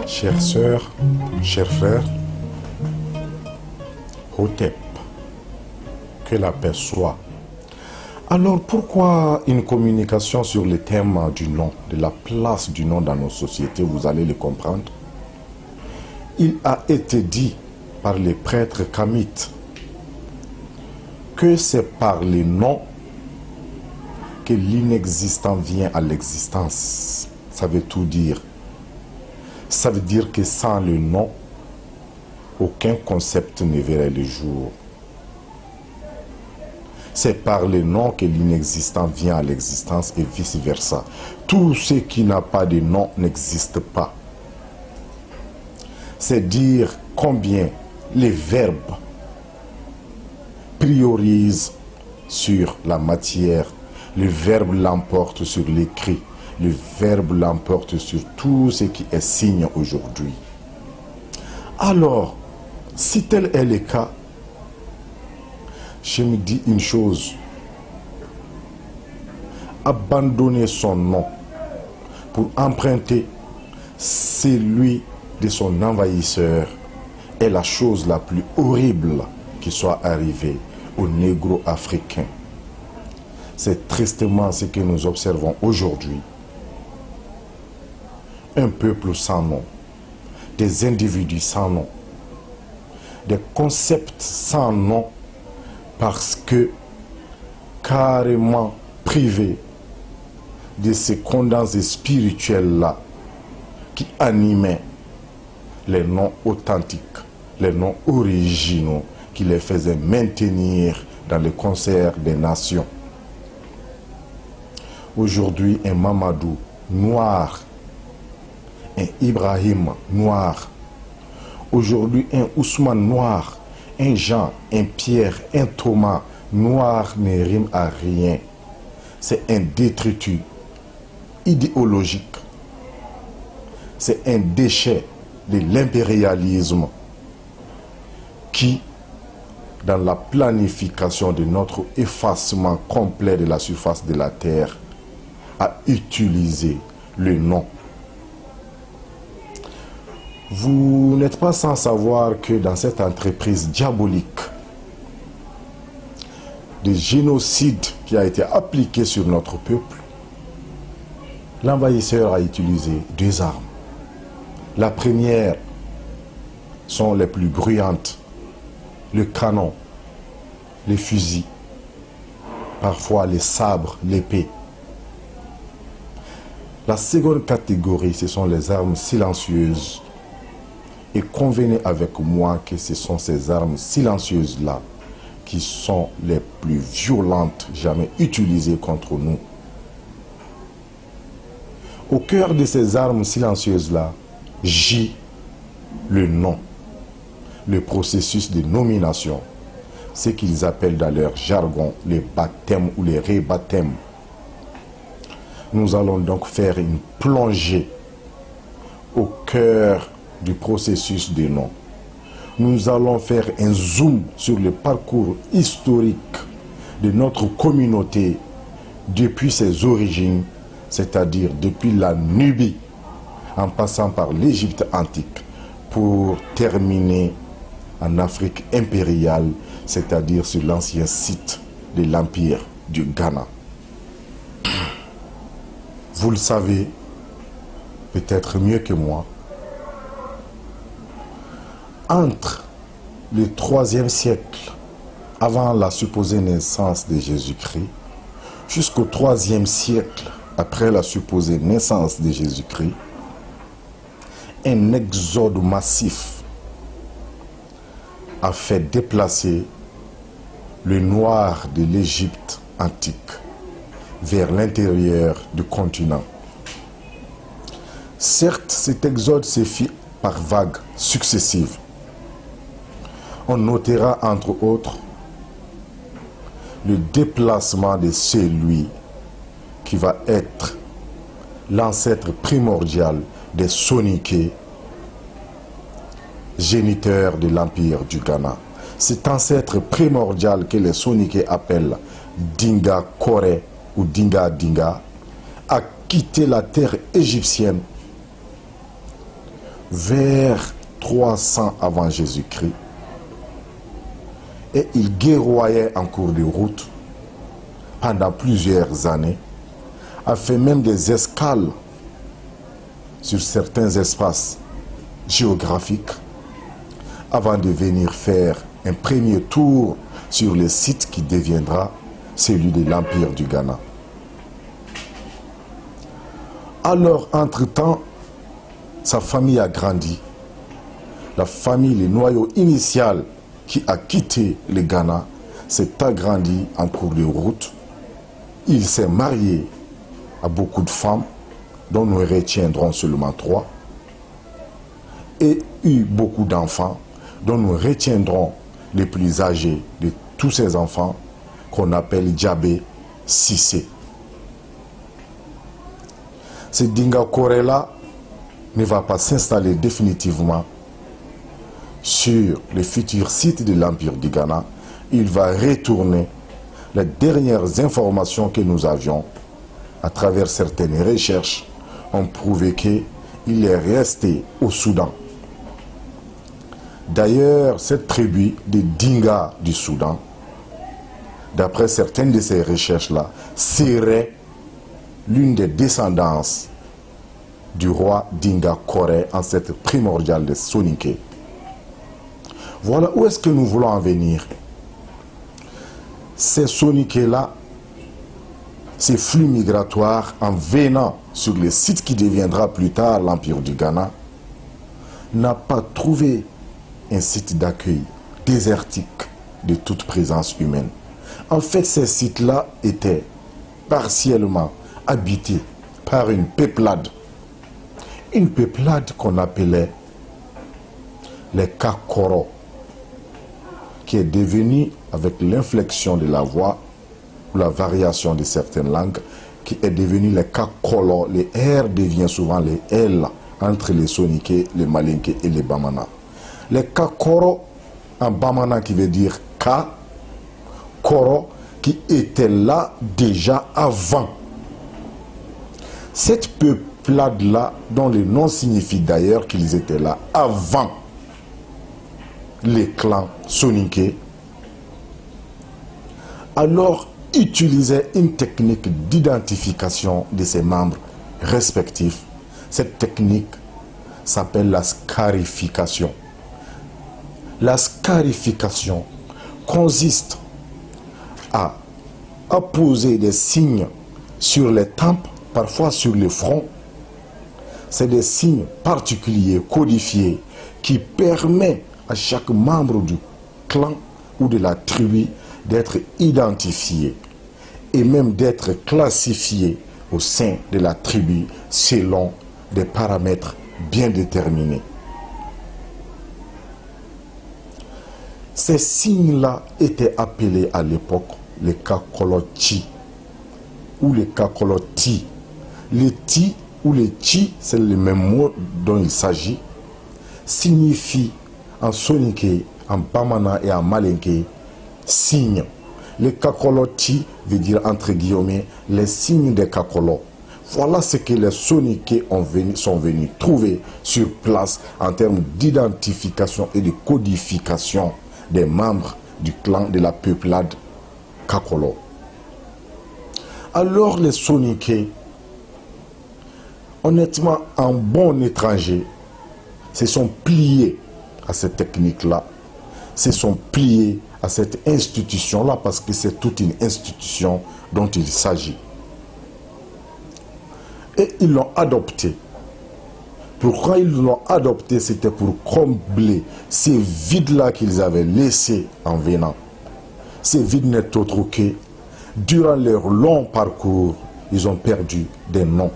Chères sœurs, chers frères, Hotep, que la paix soit. Alors pourquoi une communication sur le thème du nom, de la place du nom dans nos sociétés, vous allez le comprendre. Il a été dit par les prêtres kamites que c'est par les noms que l'inexistant vient à l'existence. Ça veut tout dire. Ça veut dire que sans le nom, aucun concept ne verrait le jour. C'est par le nom que l'inexistant vient à l'existence et vice-versa. Tout ce qui n'a pas de nom n'existe pas. C'est dire combien les verbes priorisent sur la matière. Le verbe l'emporte sur l'écrit. Le verbe l'emporte sur tout ce qui est signe aujourd'hui. Alors, si tel est le cas, je me dis une chose. Abandonner son nom pour emprunter celui de son envahisseur est la chose la plus horrible qui soit arrivée aux négro-africains. C'est tristement ce que nous observons aujourd'hui. Un peuple sans nom, des individus sans nom, des concepts sans nom parce que carrément privés de ces condensés spirituels-là qui animaient les noms authentiques, les noms originaux qui les faisaient maintenir dans le concert des nations. Aujourd'hui, un Mamadou noir, un Ibrahim noir, aujourd'hui un Ousmane noir, un Jean, un Pierre, un Thomas noir ne rime à rien. C'est un détritus idéologique. C'est un déchet de l'impérialisme qui, dans la planification de notre effacement complet de la surface de la terre, a utilisé le nom. Vous n'êtes pas sans savoir que dans cette entreprise diabolique de génocide qui a été appliqué sur notre peuple, l'envahisseur a utilisé deux armes. La première sont les plus bruyantes, le canon, les fusils, parfois les sabres, l'épée. La seconde catégorie, ce sont les armes silencieuses. Et convenez avec moi que ce sont ces armes silencieuses-là qui sont les plus violentes jamais utilisées contre nous. Au cœur de ces armes silencieuses-là, gît le nom, le processus de nomination, ce qu'ils appellent dans leur jargon les baptêmes ou les rebaptêmes. Nous allons donc faire une plongée au cœur du processus des noms. Nous allons faire un zoom sur le parcours historique de notre communauté depuis ses origines, c'est-à-dire depuis la Nubie, en passant par l'Égypte antique, pour terminer en Afrique impériale, c'est-à-dire sur l'ancien site de l'Empire du Ghana. Vous le savez peut-être mieux que moi, entre le 3e siècle avant la supposée naissance de Jésus-Christ jusqu'au 3e siècle après la supposée naissance de Jésus-Christ, un exode massif a fait déplacer le noir de l'Égypte antique vers l'intérieur du continent. Certes, cet exode se fit par vagues successives. On notera entre autres le déplacement de celui qui va être l'ancêtre primordial des Soninké, géniteurs de l'Empire du Ghana. Cet ancêtre primordial que les Soninké appellent Dinga Kore ou Dinga Dinga a quitté la terre égyptienne vers 300 avant Jésus-Christ. Et il guerroyait en cours de route pendant plusieurs années, a fait même des escales sur certains espaces géographiques avant de venir faire un premier tour sur le site qui deviendra celui de l'Empire du Ghana. Alors, entre-temps, sa famille a grandi. La famille, le noyau initial qui a quitté le Ghana, s'est agrandi en cours de route. Il s'est marié à beaucoup de femmes, dont nous retiendrons seulement 3, et eu beaucoup d'enfants, dont nous retiendrons les plus âgés de tous ces enfants, qu'on appelle Djabé Sissé. Ce Dinga Koré-là ne va pas s'installer définitivement sur le futur site de l'Empire du Ghana. Il va retourner. Les dernières informations que nous avions, à travers certaines recherches, ont prouvé qu'il est resté au Soudan. D'ailleurs, cette tribu des Dinga du Soudan, d'après certaines de ces recherches-là, serait l'une des descendances du roi Dinga Koré, ancêtre primordial de Soninké. Voilà où est-ce que nous voulons en venir. Ces Soninké-là, ces flux migratoires en venant sur le site qui deviendra plus tard l'Empire du Ghana, n'a pas trouvé un site d'accueil désertique de toute présence humaine. En fait, ces sites-là étaient partiellement habités par une peuplade qu'on appelait les Kakoro, qui est devenue, avec l'inflexion de la voix ou la variation de certaines langues, qui est devenue les Kakolo. Les R devient souvent les L entre les Soninké, les Malinké et les Bamana. Les Kakoro, en Bamana qui veut dire Ka, Koro, qui était là déjà avant. Cette peuplade-là, dont le nom signifie d'ailleurs qu'ils étaient là avant les clans Soninké, alors utilisait une technique d'identification de ses membres respectifs. Cette technique s'appelle la scarification. La scarification consiste à apposer des signes sur les tempes, parfois sur le front. C'est des signes particuliers, codifiés, qui permettent à chaque membre du clan ou de la tribu d'être identifié et même d'être classifié au sein de la tribu selon des paramètres bien déterminés. Ces signes-là étaient appelés à l'époque les Kakoloti ou les Kakoloti. Les ti ou les chi, c'est le même mot dont il s'agit, signifie en Soninké, en Bamana et en Malinké signe. Les Kakoloti veut dire entre guillemets les signes des Kakolo. Voilà ce que les Soninké sont venus trouver sur place en termes d'identification et de codification des membres du clan de la peuplade Kakolo. Alors les Soninké, honnêtement, en bon étranger, se sont pliés à cette technique-là, se sont pliés à cette institution-là, parce que c'est toute une institution dont il s'agit. Et ils l'ont adopté. Pourquoi ils l'ont adopté? C'était pour combler ces vides-là qu'ils avaient laissés en venant. Ces vides n'est autre que, durant leur long parcours, ils ont perdu des noms.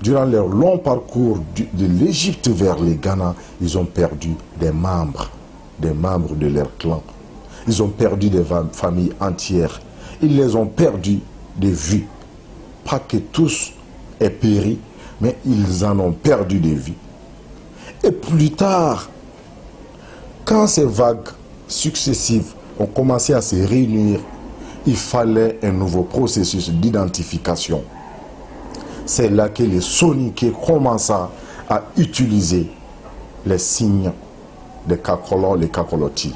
Durant leur long parcours de l'Égypte vers le Ghana, ils ont perdu des membres de leur clan. Ils ont perdu des familles entières. Ils les ont perdus de vue. Pas que tous aient péri, mais ils en ont perdu de vue. Et plus tard, quand ces vagues successives ont commencé à se réunir, il fallait un nouveau processus d'identification. C'est là que les Soninké commença à utiliser les signes des Kakolo, les Kakoloti.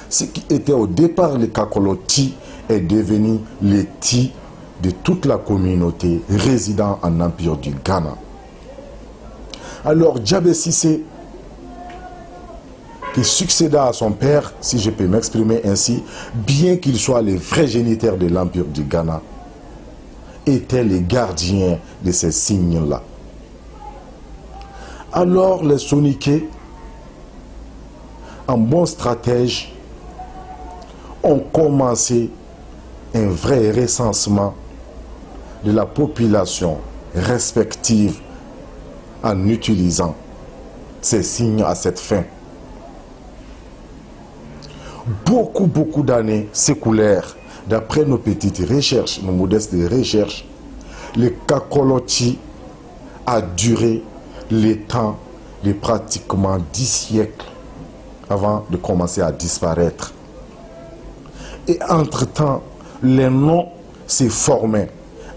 Ce qui était au départ les Kakoloti est devenu les Ti de toute la communauté résidant en Empire du Ghana. Alors Djabé Cissé, qui succéda à son père, si je peux m'exprimer ainsi, bien qu'il soit le vrai géniteur de l'Empire du Ghana, étaient les gardiens de ces signes-là. Alors les Soninké, en bons stratèges, ont commencé un vrai recensement de la population respective en utilisant ces signes à cette fin. Beaucoup d'années s'écoulèrent. D'après nos petites recherches, nos modestes recherches, le Kakoloti a duré le temps de pratiquement 10 siècles avant de commencer à disparaître. Et entre-temps, les noms se formaient.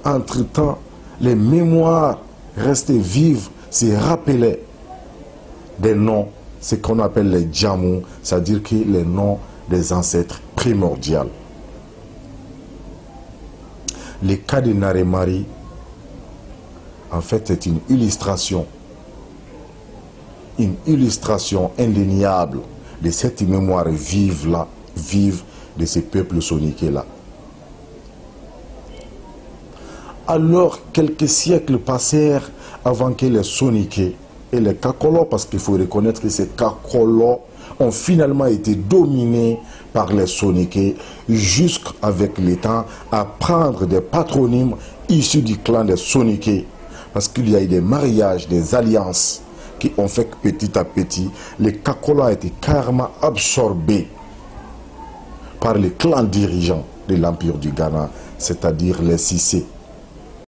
Entre-temps, les mémoires restaient vives, se rappelaient des noms, ce qu'on appelle les Djamou, c'est-à-dire que les noms des ancêtres primordiaux. Le cas de Naremari, en fait, est une illustration indéniable de cette mémoire vive-là, vive de ces peuples soninké-là. Alors, quelques siècles passèrent avant que les Soninké et les Kakolo, parce qu'il faut reconnaître que ces Kakolo ont finalement été dominés par les Soninké jusqu'avec le temps à prendre des patronymes issus du clan des Soninké. Parce qu'il y a eu des mariages, des alliances qui ont fait que petit à petit, les Kakolo ont été carrément absorbés par les clans dirigeants de l'Empire du Ghana, c'est-à-dire les Cissé.